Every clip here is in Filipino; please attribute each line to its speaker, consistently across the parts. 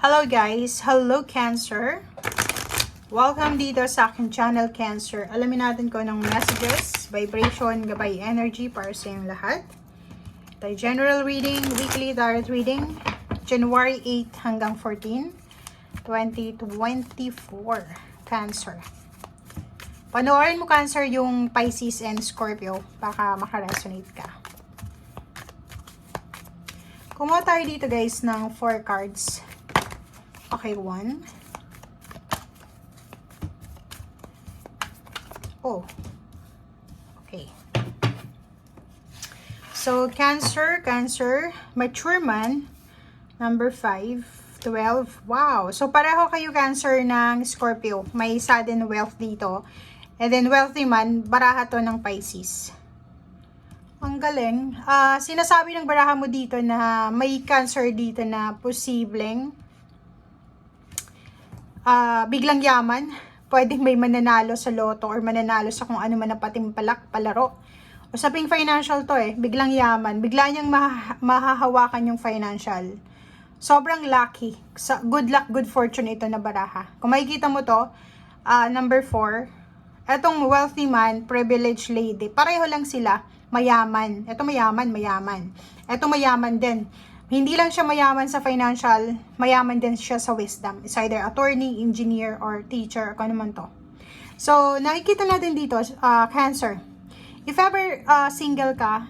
Speaker 1: Hello guys! Hello Cancer! Welcome dito sa aking channel Cancer. Alamin natin ko ng messages, vibration, gabay energy para sa inyong lahat. Ito general reading, weekly tarot reading, January 8 hanggang 14, 2024. Cancer. Panoorin mo Cancer yung Pisces and Scorpio. Baka makaresonate ka. Kumuha tayo dito guys ng 4 cards. Okay, 1. Oh. Okay. So, Cancer, mature man, number 5, 12. Wow. So, pareho kayo Cancer ng Scorpio. May sudden wealth dito. And then, wealthy man, baraha to ng Pisces. Ang galing. Sinasabi ng baraha mo dito na may Cancer dito na posibleng biglang yaman, pwedeng may mananalo sa loto or mananalo sa kung ano man na patimpalak, palaro. Usaping financial to biglang yaman, bigla niyang mahahawakan yung financial. Sobrang lucky, good luck, good fortune ito na baraha. Kung makikita mo to, number 4, etong wealthy man, privileged lady, pareho lang sila, mayaman. Ito mayaman. Ito mayaman din. Hindi lang siya mayaman sa financial, mayaman din siya sa wisdom. It's either attorney, engineer, or teacher, kung ano man to. So, nakikita natin dito, Cancer. If ever single ka,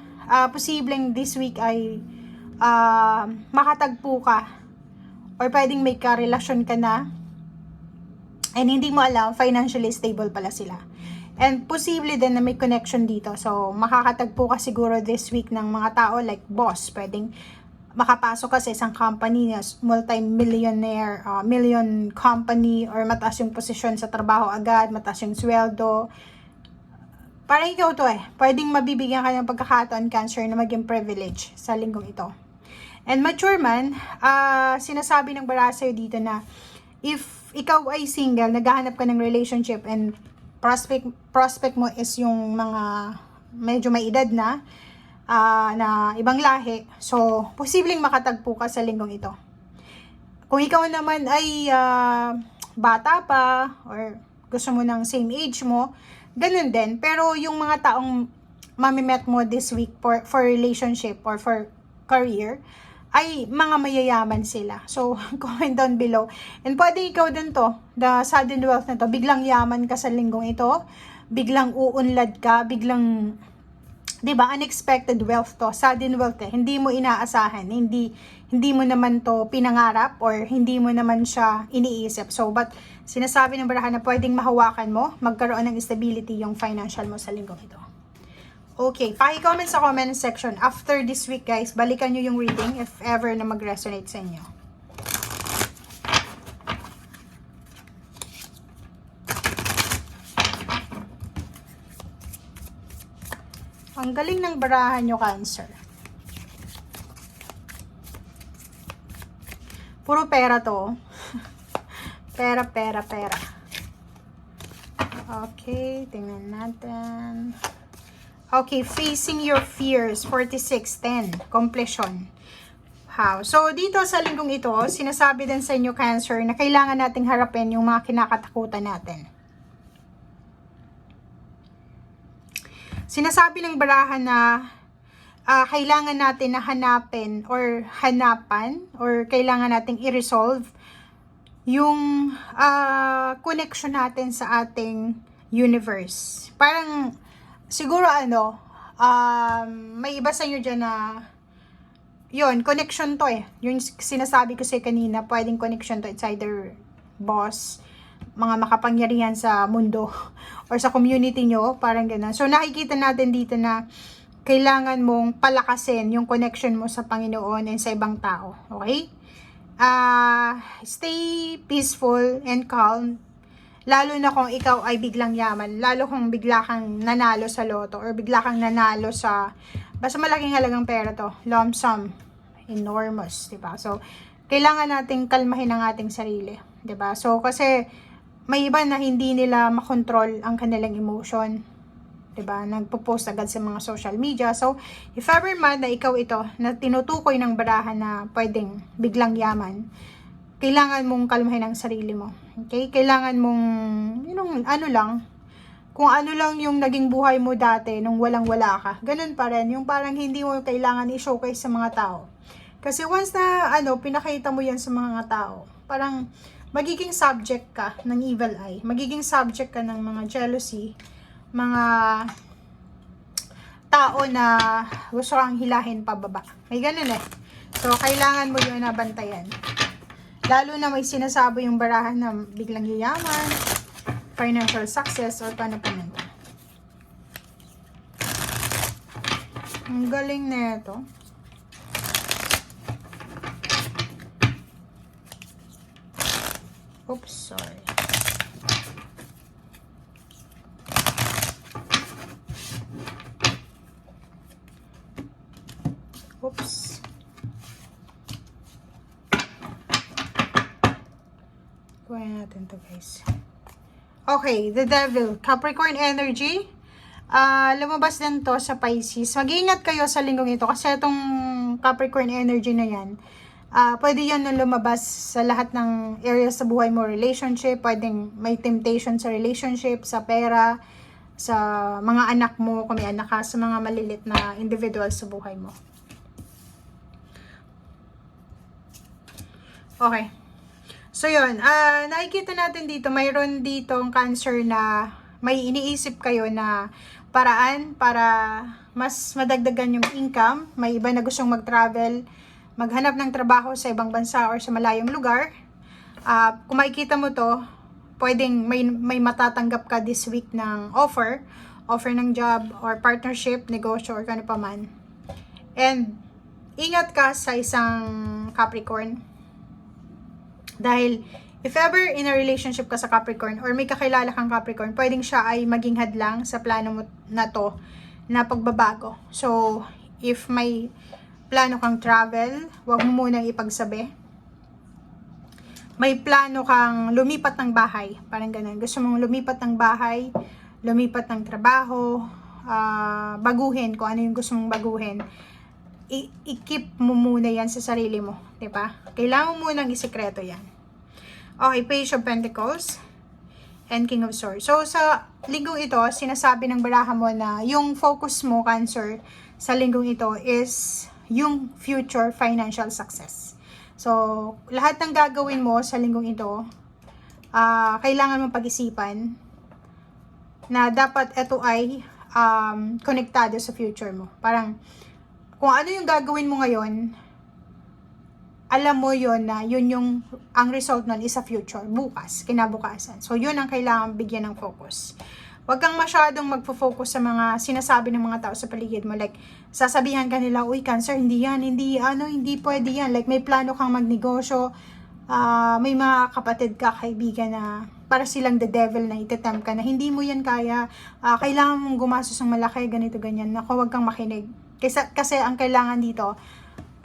Speaker 1: posibleng this week ay makatagpo ka or pwedeng may karelasyon ka na and hindi mo alam, financially stable pala sila. And posible din na may connection dito. So, makakatagpo ka siguro this week ng mga tao like boss, pwedeng makapasok ka sa isang company na multi-millionaire, million company, or mataas yung posisyon sa trabaho agad, mataas yung sweldo. Parang ikaw to pwedeng mabibigyan ka ng pagkakataon, Cancer, na maging privilege sa linggong ito. And mature man, sinasabi ng baraha sa'yo dito na if ikaw ay single, naghahanap ka ng relationship and prospect mo is yung mga medyo may edad na ibang lahi, so posibleng makatagpo ka sa linggong ito. Kung ikaw naman ay bata pa or gusto mo ng same age mo, ganun din. Pero yung mga taong mamimet mo this week for relationship or for career ay mga mayayaman sila. So, comment down below. And pwede ikaw din to, the sudden wealth na to, biglang yaman ka sa linggong ito, biglang uunlad ka, biglang, diba, unexpected wealth to, sudden wealth hindi mo inaasahan, hindi mo naman to pinangarap or hindi mo naman siya iniisip. So, but sinasabi ng baraha na pwedeng mahawakan mo, magkaroon ng stability yung financial mo sa linggong ito. Okay, paki-comment sa comment section. After this week guys, balikan nyo yung reading if ever na mag-resonate sa inyo. Ang galing ng barahan nyo, Cancer. Puro pera to. Pera. Okay, tingnan natin. Okay, facing your fears, 4610, completion. How? So, dito sa linggong ito, sinasabi din sa inyo, Cancer, na kailangan nating harapin yung mga kinakatakutan natin. Sinasabi ng baraha na kailangan natin na hanapan or kailangan nating i-resolve yung connection natin sa ating universe. Parang siguro may iba sa inyo dyan na yun, connection to yung sinasabi ko sa kanina, pwedeng connection to, it's either boss, mga makapangyarihan sa mundo or sa community nyo, parang gano'n. So, nakikita natin dito na kailangan mong palakasin yung connection mo sa Panginoon and sa ibang tao. Okay? Stay peaceful and calm. Lalo na kung ikaw ay biglang yaman. Lalo kung bigla kang nanalo sa loto or bigla kang nanalo sa basta malaking halagang pera to. Lump sum. Enormous. Diba? So, kailangan nating kalmahin ang ating sarili. Diba? So, kasi may iba na hindi nila makontrol ang kanilang emotion. Diba? Nagpo-post agad sa mga social media. So, if ever man na ikaw ito, na tinutukoy ng barahan na pwedeng biglang yaman, kailangan mong kalmahin ang sarili mo. Okay? Kailangan mong, ano lang, kung ano lang yung naging buhay mo dati nung walang-wala ka. Ganun pa rin. Yung parang hindi mo kailangan i-showcase sa mga tao. Kasi once na, pinakita mo yan sa mga tao, parang magiging subject ka ng evil eye. Magiging subject ka ng mga jealousy, mga tao na gusto kang hilahin pababa. May ganun eh. So, kailangan mo yun nabantayan. Lalo na may sinasabi yung barahan na biglang yayaman, financial success, or paano pa nito. Ang galing na ito. Oops, sorry. Oops. Kuha natin to, guys. Okay, the devil. Capricorn energy. Lumabas din to sa Pisces. Mag-iingat kayo sa linggong ito kasi itong Capricorn energy na yan, pwede yan na lumabas sa lahat ng areas sa buhay mo. Relationship, pwedeng may temptation sa relationship, sa pera, sa mga anak mo, kung may anak ka, sa mga malilit na individual sa buhay mo. Okay. So, yun. Nakikita natin dito, mayroon ditong Cancer na may iniisip kayo na paraan para mas madagdagan yung income. May iba na gustong mag-travel, maghanap ng trabaho sa ibang bansa or sa malayong lugar. Kung makikita mo to, pwedeng may matatanggap ka this week ng offer ng job or partnership, negosyo, or kano pa man. And, ingat ka sa isang Capricorn. Dahil, if ever in a relationship ka sa Capricorn or may kakilala kang Capricorn, pwedeng siya ay maging hadlang sa plano mo na to na pagbabago. So, if may plano kang travel, huwag mo munang ipagsabi. May plano kang lumipat ng bahay, parang ganun. Gusto mong lumipat ng bahay, lumipat ng trabaho, baguhin kung ano yung gusto mong baguhin. I-keep mo muna yan sa sarili mo, diba? Kailangan mo munang isikreto yan. Okay, Page of Pentacles and King of Swords. So, sa linggong ito, sinasabi ng baraha mo na yung focus mo, Cancer, sa linggong ito is yung future financial success. So, lahat ng gagawin mo sa linggong ito, kailangan mong pag-isipan na dapat ito ay konektado sa future mo. Parang, kung ano yung gagawin mo ngayon, alam mo yon na yun yung, ang result nun is sa future, bukas, kinabukasan. So, yun ang kailangan bigyan ng focus. Huwag kang masyadong magfo-focus sa mga sinasabi ng mga tao sa paligid mo. Like, sasabihan ka nila, uy, Cancer, hindi yan, hindi pwede yan. Like, may plano kang magnegosyo, may mga kapatid ka, kaibigan na para silang the devil na itetempt ka na hindi mo yan kaya, kailangan mong gumastos ng malaki, ganito, ganyan. Naku, huwag kang makinig. Kasi ang kailangan dito,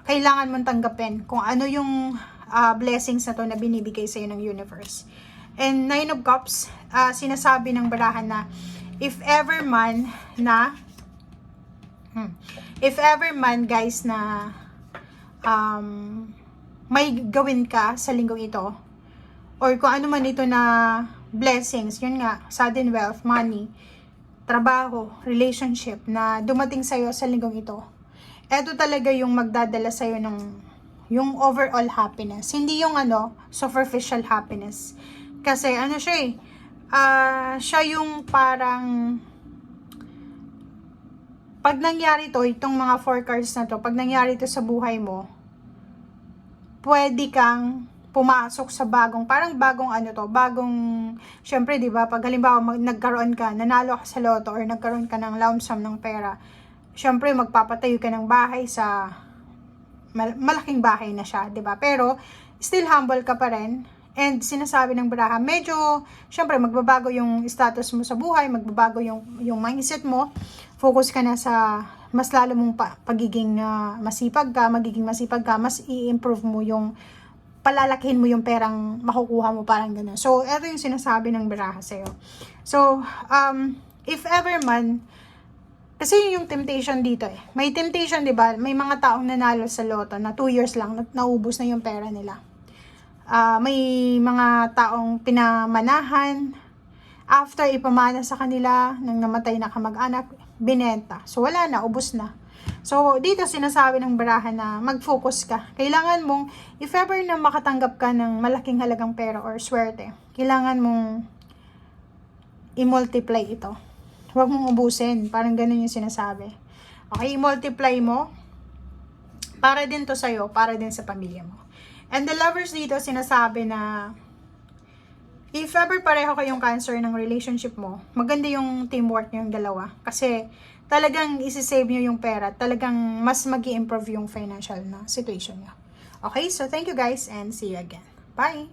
Speaker 1: kailangan mong tanggapin kung ano yung blessings na to na binibigay sa'yo ng universe. And Nine of Cups, sinasabi ng barahan na if ever man guys na may gawin ka sa linggong ito or kung ano man ito na blessings, yun nga, sudden wealth, money, trabaho, relationship na dumating sa'yo sa linggong ito, eto talaga yung magdadala sa'yo ng yung overall happiness. Hindi yung superficial happiness. Kasi siya siya yung parang pag nangyari to, itong mga 4 cards na to, pag nangyari to sa buhay mo, pwede kang pumasok sa bagong syempre, di ba, pag halimbawa nagkaroon ka, nanalo ka sa loto or nagkaroon ka ng lump sum ng pera, syempre, magpapatayo ka ng bahay sa malaking bahay na siya, di ba? Pero, still humble ka pa rin. And sinasabi ng baraha, medyo, syempre, magbabago yung status mo sa buhay, magbabago yung mindset mo, focus ka na sa mas lalo mong pagiging magiging masipag ka, mas i-improve mo yung, palalakihin mo yung perang makukuha mo, parang gano'n. So, ito yung sinasabi ng baraha sa'yo. So, if ever man, kasi yung temptation dito may temptation, di ba? May mga taong nanalo sa loto na 2 years lang, naubos na yung pera nila. may mga taong pinamanahan, after ipamana sa kanila ng namatay na kamag-anak, binenta. So wala na, ubos na. So dito sinasabi ng barahan na mag-focus ka. Kailangan mong, if ever na makatanggap ka ng malaking halagang pera or swerte, kailangan mong i-multiply ito. Huwag mong ubusin. Parang ganun yung sinasabi. Okay, i-multiply mo. Para din to sa'yo, para din sa pamilya mo. And the lovers dito sinasabi na if ever pareho kayong Cancer ng relationship mo, maganda yung teamwork nyo yung dalawa. Kasi talagang isi-save nyo yung pera. Talagang mas mag-i-improve yung financial na situation nyo. Okay, so thank you guys and see you again. Bye!